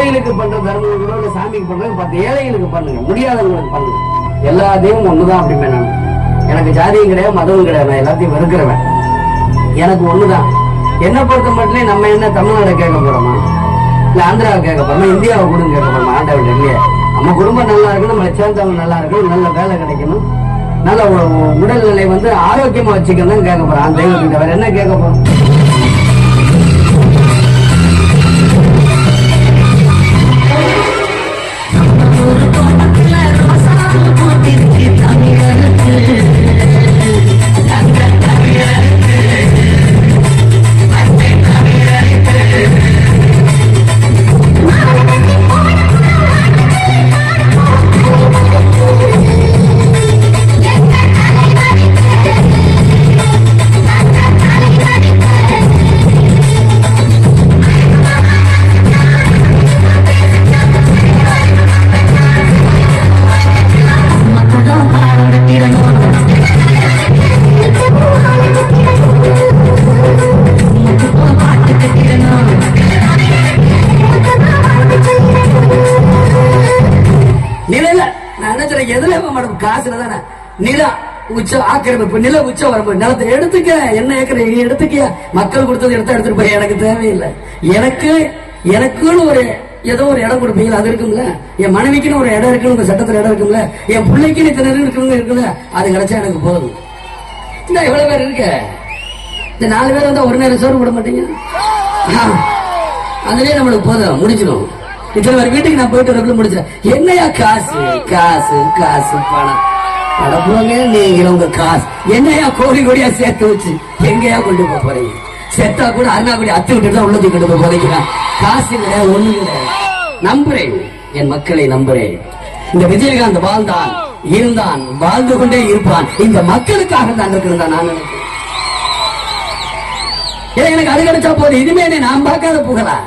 கோயிலுக்கு பண்ற தர்மம் கூட சாமிக்கு பண்றது 10 ஏழைகளுக்கு பண்ணுங்க, முடியாதவங்களுக்கு பண்ணுங்க. எல்லா தெய்வம் ஒண்ணுதான் அப்படிமே. நான் எனக்கு ஜாதியும் கிடையாது, மதமும் கிடையாது, நான் எல்லாத்தையும் வெறுக்கிறவன். எனக்கு ஒண்ணுதான். என்ன பொறுத்த மட்டும் நம்ம என்ன தமிழ்நாடு கேட்க போறோமா, இல்ல ஆந்திராவை கேட்க போறோமா, இந்தியாவை கூட கேட்க போறோமா? ஆண்டவன் இல்லையா? நம்ம குடும்பம் நல்லா இருக்கணும், நம்மளை சேர்ந்தவங்க நல்லா இருக்கணும், நல்ல வேலை கிடைக்கணும், நல்ல உடல்நிலை ஆரோக்கியமா வச்சுக்கணும் கேட்க போறோம். அந்த தெய்வத்துக்கு வேற என்ன கேட்க போறோம்? காசுலதானே நில உச்ச ஆக்கிரமிப்பு, நில உச்ச வரம்பு, நிலத்தை எடுத்துக்க, என்ன ஏக்கர் நீ எடுத்துக்க, மக்கள் கொடுத்தது எடுத்துட்டு போய் எனக்கு தேவையில்லை. எனக்குன்னு ஒரு ஏதோ ஒரு இடம் கொடுப்பீங்களா? அது இருக்கும்ல. என் மனைவிக்குன்னு ஒரு இடம் இருக்குன்னு சட்டத்துல இடம் இருக்கும்ல. என் பிள்ளைக்குன்னு இத்தனை இருக்குல்ல, அது கிடைச்சா எனக்கு போதும். இந்த எவ்வளவு பேர் இருக்க, இந்த 4 பேர் வந்தா ஒரு நேரம் சோறு விட மாட்டீங்க, அதுலயே நம்மளுக்கு போதும், முடிச்சிடும். இத்தனை பேர் வீட்டுக்கு நான் போயிட்டு வரக்குள்ள முடிச்சேன். என்னையா காசு காசு காசு பணம் அடப்புவாங்க நீங்க உங்க காசு என்னையா கோடி கோடியா சேர்த்து வச்சு எங்கயா கொண்டு போக போறீங்க? செத்தா கூட அருணாக்குடி அத்து விட்டு தான் உள்ளது கொண்டு போய் போறீங்களா? காசு கிடையாது, ஒண்ணு கிடையாது. நம்புறேன், என் மக்களை நம்புறேன். இந்த விஜயகாந்த் வாழ்ந்தான், இருந்தான், வாழ்ந்து கொண்டே இருப்பான். இந்த மக்களுக்காக தான் இருக்கணும் தான் நான் நினைக்கிறேன். எனக்கு அது கிடைச்சா போதும். இனிமே நான் பார்க்காத புகழா